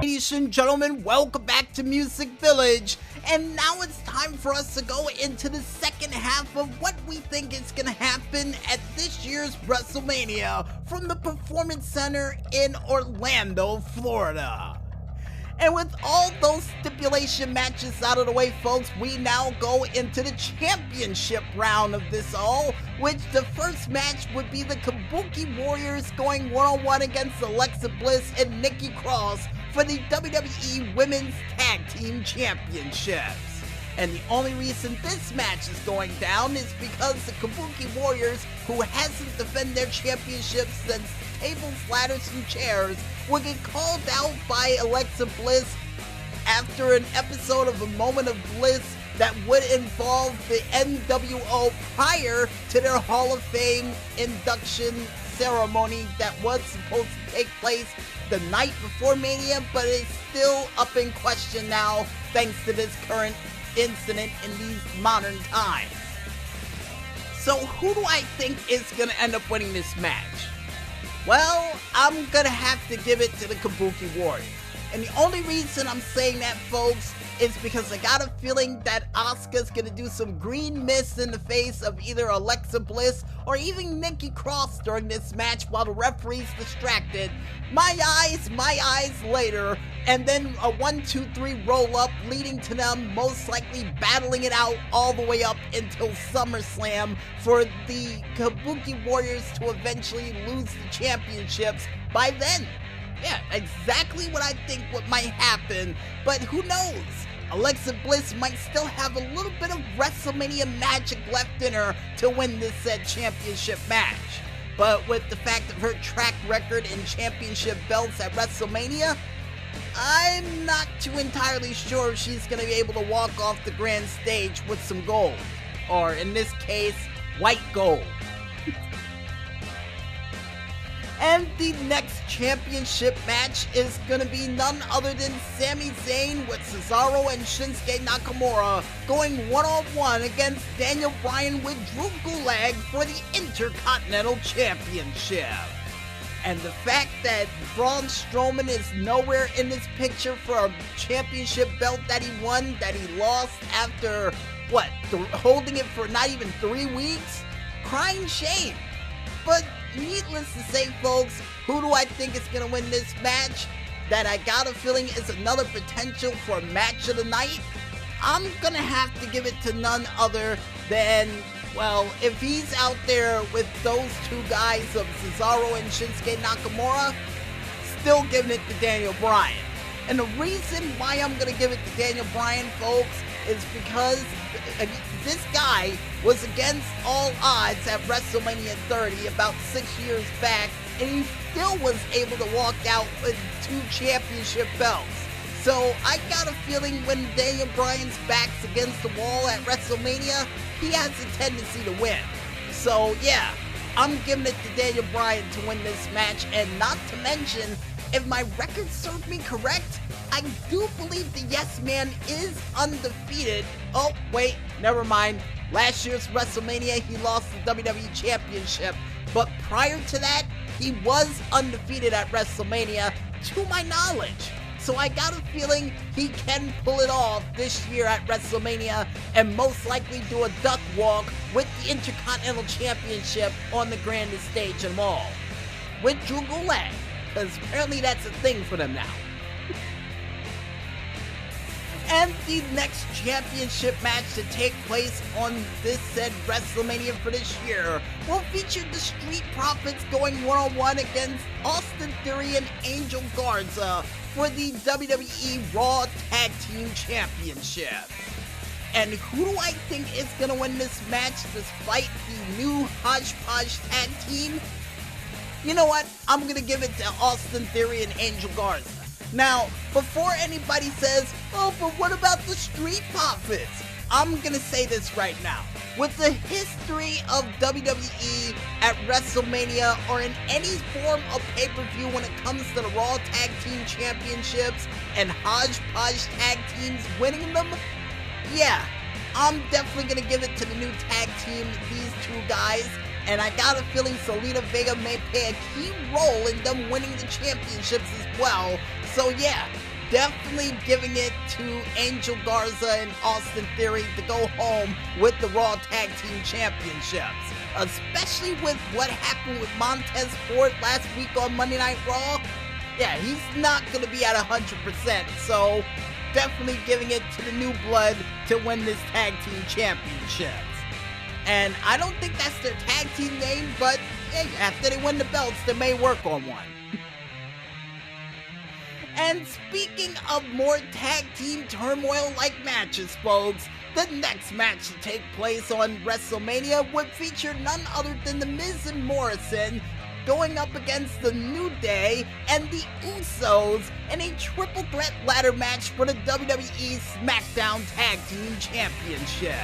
Ladies and gentlemen, welcome back to Music Village, and now it's time for us to go into the second half of what we think is going to happen at this year's WrestleMania from the Performance Center in Orlando, Florida. And with all those stipulation matches out of the way, folks, we now go into the championship round of this all, which the first match would be the Kabuki Warriors going one-on-one against Alexa Bliss and Nikki Cross for the WWE Women's Tag Team Championships. And the only reason this match is going down is because the Kabuki Warriors, who hasn't defended their championships since tables, ladders, and chairs, will get called out by Alexa Bliss after an episode of A Moment of Bliss that would involve the NWO prior to their Hall of Fame induction ceremony that was supposed to take place the night before Mania, but is still up in question now thanks to this current incident in these modern times. So who do I think is going to end up winning this match? Well, I'm going to have to give it to the Kabuki Warriors. And the only reason I'm saying that, folks, is because I got a feeling that Asuka's going to do some green mist in the face of either Alexa Bliss or even Nikki Cross during this match while the referee's distracted. My eyes later, and then a 1-2-3 roll up leading to them most likely battling it out all the way up until SummerSlam for the Kabuki Warriors to eventually lose the championships by then. Yeah, exactly what I think what might happen, but who knows? Alexa Bliss might still have a little bit of WrestleMania magic left in her to win this said championship match. But with the fact of her track record in championship belts at WrestleMania, I'm not too entirely sure if she's going to be able to walk off the grand stage with some gold. Or in this case, white gold. And the next championship match is going to be none other than Sami Zayn with Cesaro and Shinsuke Nakamura going one-on-one against Daniel Bryan with Drew Gulak for the Intercontinental Championship. And the fact that Braun Strowman is nowhere in this picture for a championship belt that he won, that he lost after, holding it for not even 3 weeks? Crying shame. But needless to say, folks, who do I think is going to win this match that I got a feeling is another potential for match of the night? I'm going to have to give it to none other than, well, if he's out there with those two guys of Cesaro and Shinsuke Nakamura, still giving it to Daniel Bryan. And the reason why I'm going to give it to Daniel Bryan, folks, is because this guy was against all odds at WrestleMania 30 about 6 years back, and he still was able to walk out with 2 championship belts. So I got a feeling when Daniel Bryan's back's against the wall at WrestleMania, he has a tendency to win. So yeah, I'm giving it to Daniel Bryan to win this match, and not to mention, if my record served me correct, I do believe the Yes Man is undefeated. Oh, wait, never mind. Last year's WrestleMania, he lost the WWE Championship. But prior to that, he was undefeated at WrestleMania, to my knowledge. So I got a feeling he can pull it off this year at WrestleMania and most likely do a duck walk with the Intercontinental Championship on the grandest stage of them all. With Drew Gulak, because apparently that's a thing for them now. And the next championship match to take place on this said WrestleMania for this year will feature the Street Profits going one-on-one against Austin Theory and Angel Garza for the WWE Raw Tag Team Championship. And who do I think is going to win this match despite the new hodgepodge tag team? You know what? I'm going to give it to Austin Theory and Angel Garza. Now, before anybody says, oh, but what about the Street Profits? I'm going to say this right now. With the history of WWE at WrestleMania or in any form of pay-per-view when it comes to the Raw Tag Team Championships and hodgepodge tag teams winning them, yeah, I'm definitely going to give it to the new tag team, these two guys. And I got a feeling Zelina Vega may play a key role in them winning the championships as well. So yeah, definitely giving it to Angel Garza and Austin Theory to go home with the Raw Tag Team Championships. Especially with what happened with Montez Ford last week on Monday Night Raw. Yeah, he's not going to be at 100%, so definitely giving it to the new blood to win this tag team championships. And I don't think that's their tag team name, but hey, after they win the belts, they may work on one. And speaking of more tag team turmoil-like matches, folks, the next match to take place on WrestleMania would feature none other than The Miz and Morrison going up against The New Day and the Usos in a triple threat ladder match for the WWE SmackDown Tag Team Championship.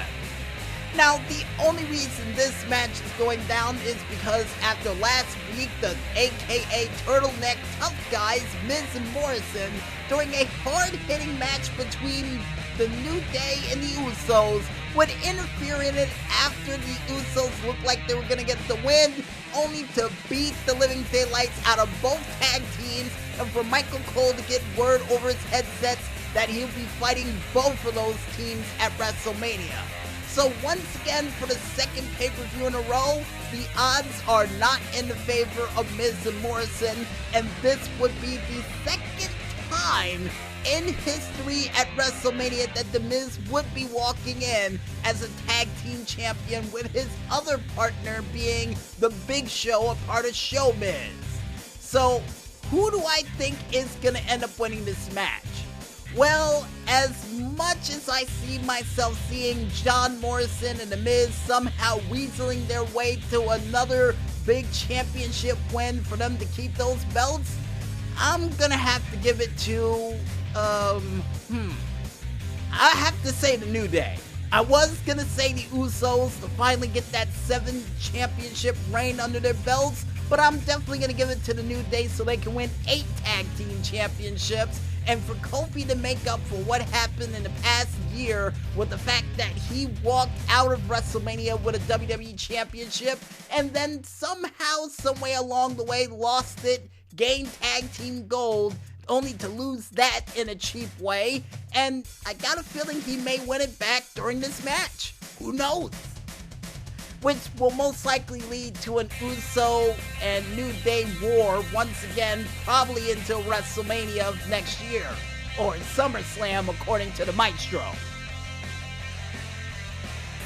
Now, the only reason this match is going down is because after last week, the aka Turtleneck Tough Guys, Miz and Morrison, during a hard-hitting match between the New Day and the Usos, would interfere in it after the Usos looked like they were going to get the win, only to beat the living daylights out of both tag teams, and for Michael Cole to get word over his headsets that he'll be fighting both of those teams at WrestleMania. So once again, for the second pay-per-view in a row, the odds are not in the favor of Miz and Morrison, and this would be the second time in history at WrestleMania that The Miz would be walking in as a tag team champion, with his other partner being The Big Show, a part of Showbiz. So who do I think is going to end up winning this match? Well, as much as I see myself seeing John Morrison and The Miz somehow weaseling their way to another big championship win for them to keep those belts, I'm gonna have to give it to, I have to say The New Day. I was gonna say the Usos to finally get that 7 championship reign under their belts, but I'm definitely gonna give it to The New Day so they can win 8 tag team championships, and for Kofi to make up for what happened in the past year with the fact that he walked out of WrestleMania with a WWE championship and then somehow, someway along the way, lost it, gained tag team gold, only to lose that in a cheap way, and I got a feeling he may win it back during this match. Who knows? Which will most likely lead to an Uso and New Day war once again, probably until WrestleMania of next year, or SummerSlam according to the Maestro.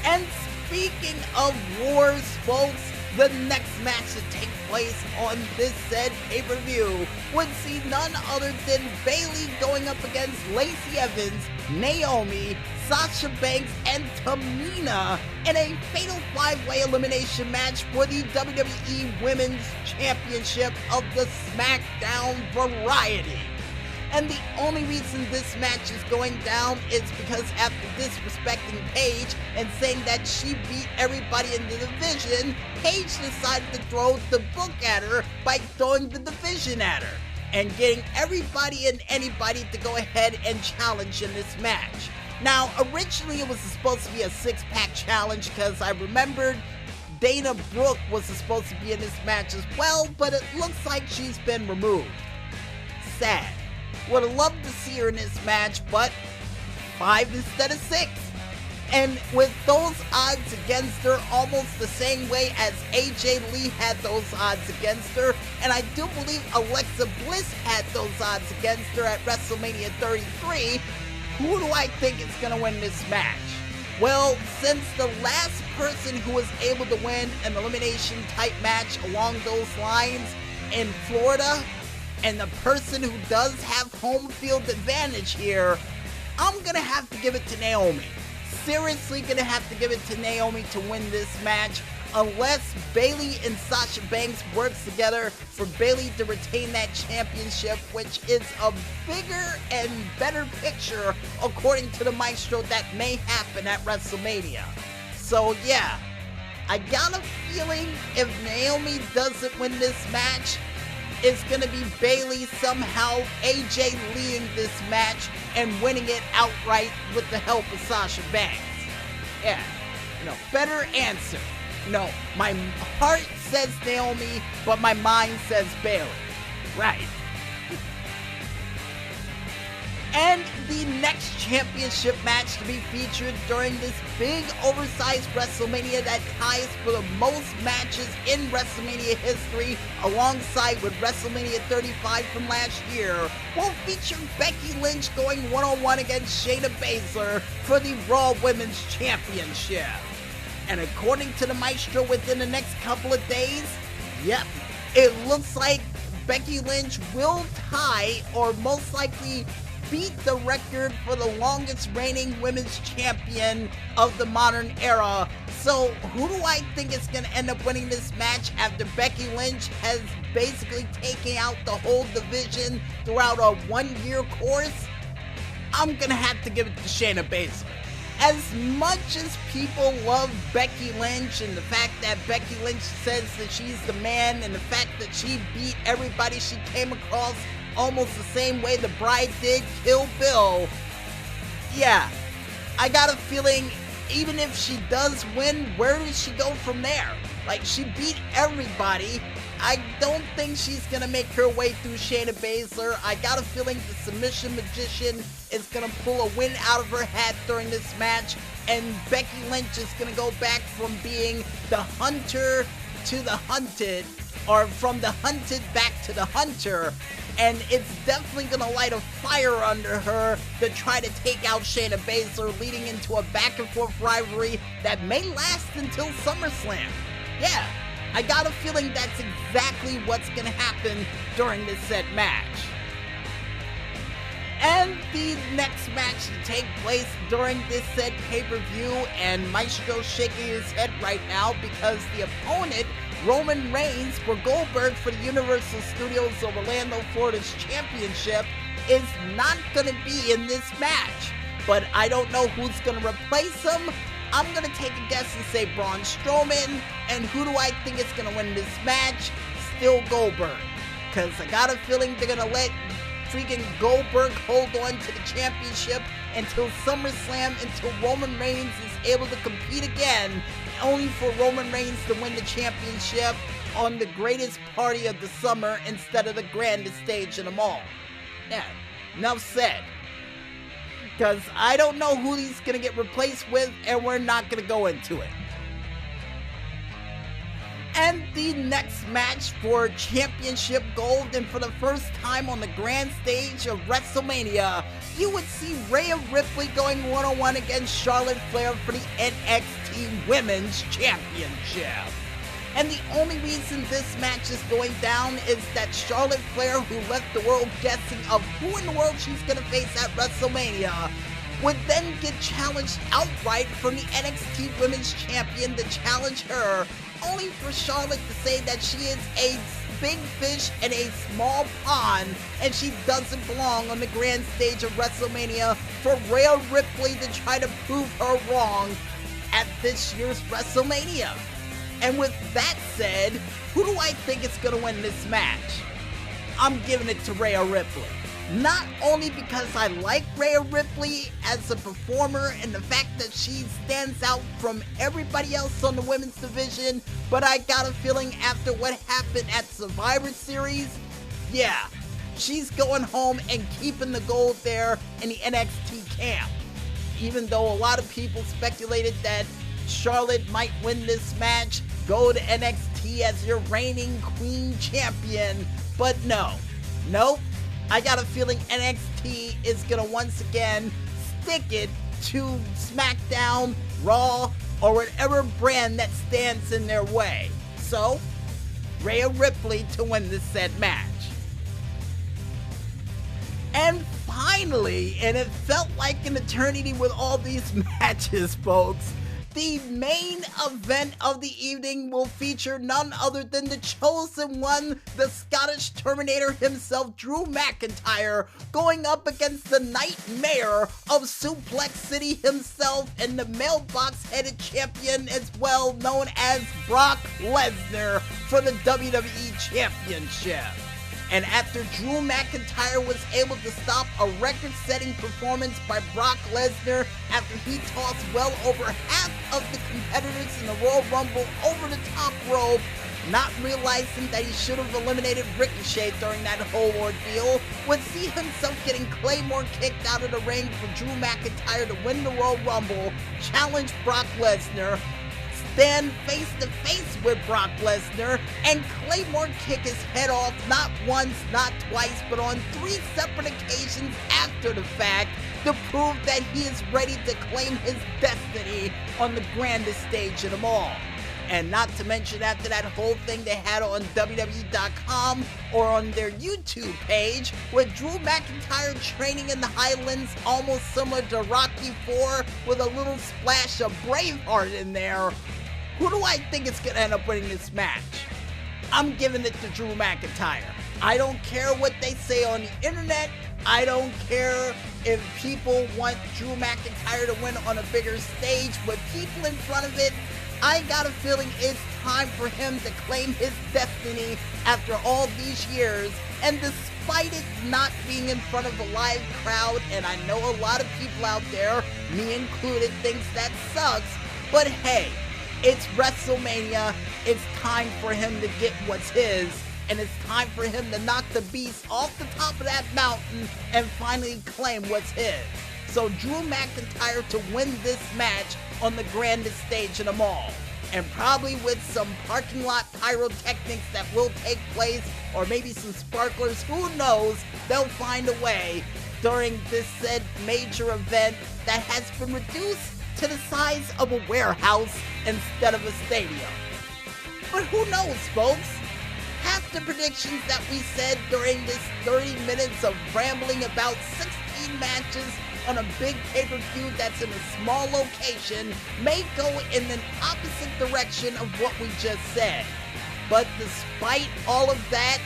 And speaking of wars, folks, the next match to take place on this said pay-per-view would see none other than Bayley going up against Lacey Evans, Naomi, Sasha Banks, and Tamina in a fatal 5-way elimination match for the WWE Women's Championship of the SmackDown Variety. And the only reason this match is going down is because after disrespecting Paige and saying that she beat everybody in the division, Paige decided to throw the book at her by throwing the division at her, and getting everybody and anybody to go ahead and challenge in this match. Now, originally it was supposed to be a 6-pack challenge because I remembered Dana Brooke was supposed to be in this match as well, but it looks like she's been removed. Sad. Would have loved to see her in this match, but 5 instead of 6. And with those odds against her almost the same way as AJ Lee had those odds against her, and I do believe Alexa Bliss had those odds against her at WrestleMania 33, who do I think is going to win this match? Well, since the last person who was able to win an elimination type match along those lines in Florida, and the person who does have home field advantage here, I'm gonna have to give it to Naomi. Seriously gonna have to give it to Naomi to win this match, unless Bayley and Sasha Banks works together for Bayley to retain that championship, which is a bigger and better picture, according to the Maestro, that may happen at WrestleMania. So yeah, I got a feeling if Naomi doesn't win this match, it's going to be Bayley somehow AJ Leeing this match and winning it outright with the help of Sasha Banks. Yeah, better answer. My heart says Naomi, but my mind says Bayley. Right. And the next championship match to be featured during this big oversized WrestleMania that ties for the most matches in WrestleMania history, alongside with WrestleMania 35 from last year, will feature Becky Lynch going one-on-one against Shayna Baszler for the Raw Women's Championship. And according to the Maestro, within the next couple of days, yep, it looks like Becky Lynch will tie, or most likely beat, the record for the longest reigning women's champion of the modern era. So who do I think is going to end up winning this match after Becky Lynch has basically taken out the whole division throughout a one-year course? I'm going to have to give it to Shayna Baszler. As much as people love Becky Lynch, and the fact that Becky Lynch says that she's the man, and the fact that she beat everybody she came across almost the same way the Bride did Kill Bill, yeah, I got a feeling even if she does win, where does she go from there? Like, she beat everybody. I don't think she's going to make her way through Shayna Baszler. I got a feeling the Submission Magician is going to pull a win out of her hat during this match, and Becky Lynch is going to go back from being the hunter to the hunted, or from the hunted back to the hunter, and it's definitely going to light a fire under her to try to take out Shayna Baszler, leading into a back-and-forth rivalry that may last until SummerSlam. Yeah, I got a feeling that's exactly what's going to happen during this said match. And the next match to take place during this said pay-per-view, and Maestro's shaking his head right now because the opponent, Roman Reigns, for Goldberg for the Universal Studios of Orlando, Florida's championship, is not going to be in this match. But I don't know who's going to replace him. I'm going to take a guess and say Braun Strowman. And who do I think is going to win this match? Still Goldberg. Because I got a feeling they're going to let freaking Goldberg hold on to the championship until SummerSlam, until Roman Reigns is able to compete again, only for Roman Reigns to win the championship on the greatest party of the summer instead of the grandest stage in them all. Yeah, enough said. Because I don't know who he's going to get replaced with, and we're not going to go into it. And the next match for championship gold, and for the first time on the grand stage of WrestleMania, you would see Rhea Ripley going one-on-one against Charlotte Flair for the NXT Women's Championship. And the only reason this match is going down is that Charlotte Flair, who left the world guessing of who in the world she's going to face at WrestleMania, would then get challenged outright from the NXT Women's Champion to challenge her, only for Charlotte to say that she is a big fish in a small pond, and she doesn't belong on the grand stage of WrestleMania, for Rhea Ripley to try to prove her wrong at this year's WrestleMania. And with that said, who do I think is going to win this match? I'm giving it to Rhea Ripley. Not only because I like Rhea Ripley as a performer and the fact that she stands out from everybody else on the women's division, but I got a feeling after what happened at Survivor Series, yeah, she's going home and keeping the gold there in the NXT camp. Even though a lot of people speculated that Charlotte might win this match, go to NXT as your reigning queen champion, but nope. I got a feeling NXT is going to once again stick it to SmackDown, Raw, or whatever brand that stands in their way. So, Rhea Ripley to win this said match. And finally, and it felt like an eternity with all these matches, folks, the main event of the evening will feature none other than the chosen one, the Scottish Terminator himself, Drew McIntyre, going up against the Nightmare of Suplex City himself and the mailbox-headed champion as well, known as Brock Lesnar, for the WWE Championship. And after Drew McIntyre was able to stop a record-setting performance by Brock Lesnar after he tossed well over half of the competitors in the Royal Rumble over the top rope, not realizing that he should have eliminated Ricochet during that whole ordeal, would see himself getting Claymore kicked out of the ring for Drew McIntyre to win the Royal Rumble, challenge Brock Lesnar, stand face to face with Brock Lesnar, and Claymore kick his head off not once, not twice, but on 3 separate occasions after the fact to prove that he is ready to claim his destiny on the grandest stage of them all. And not to mention, after that whole thing they had on WWE.com or on their YouTube page with Drew McIntyre training in the Highlands, almost similar to Rocky IV with a little splash of Braveheart in there, who do I think is going to end up winning this match? I'm giving it to Drew McIntyre. I don't care what they say on the internet. I don't care if people want Drew McIntyre to win on a bigger stage with people in front of it. I got a feeling it's time for him to claim his destiny after all these years, and despite it not being in front of a live crowd, and I know a lot of people out there, me included, thinks that sucks, but hey, it's WrestleMania, it's time for him to get what's his, and it's time for him to knock the beast off the top of that mountain and finally claim what's his. So Drew McIntyre to win this match on the grandest stage of them all. And probably with some parking lot pyrotechnics that will take place, or maybe some sparklers, who knows, they'll find a way during this said major event that has been reduced to the size of a warehouse instead of a stadium. But who knows, folks? Half the predictions that we said during this 30 minutes of rambling about 16 matches on a big pay-per-view that's in a small location may go in an opposite direction of what we just said. But despite all of that,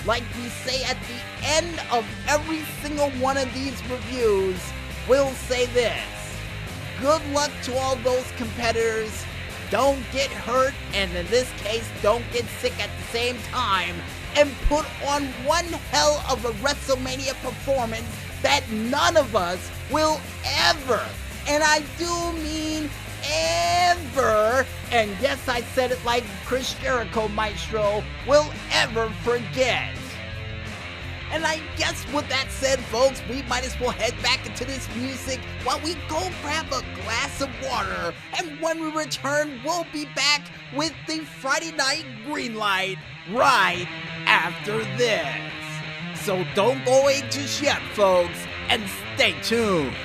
like we say at the end of every single one of these reviews, we'll say this: good luck to all those competitors. Don't get hurt, and in this case, don't get sick at the same time, and put on one hell of a WrestleMania performance that none of us will ever, and I do mean ever, and yes, I said it like Chris Jericho, Maestro, will ever forget. And I guess with that said, folks, we might as well head back into this music while we go grab a glass of water. And when we return, we'll be back with the Friday Night Greenlight right after this. So don't go away just yet, folks, and stay tuned.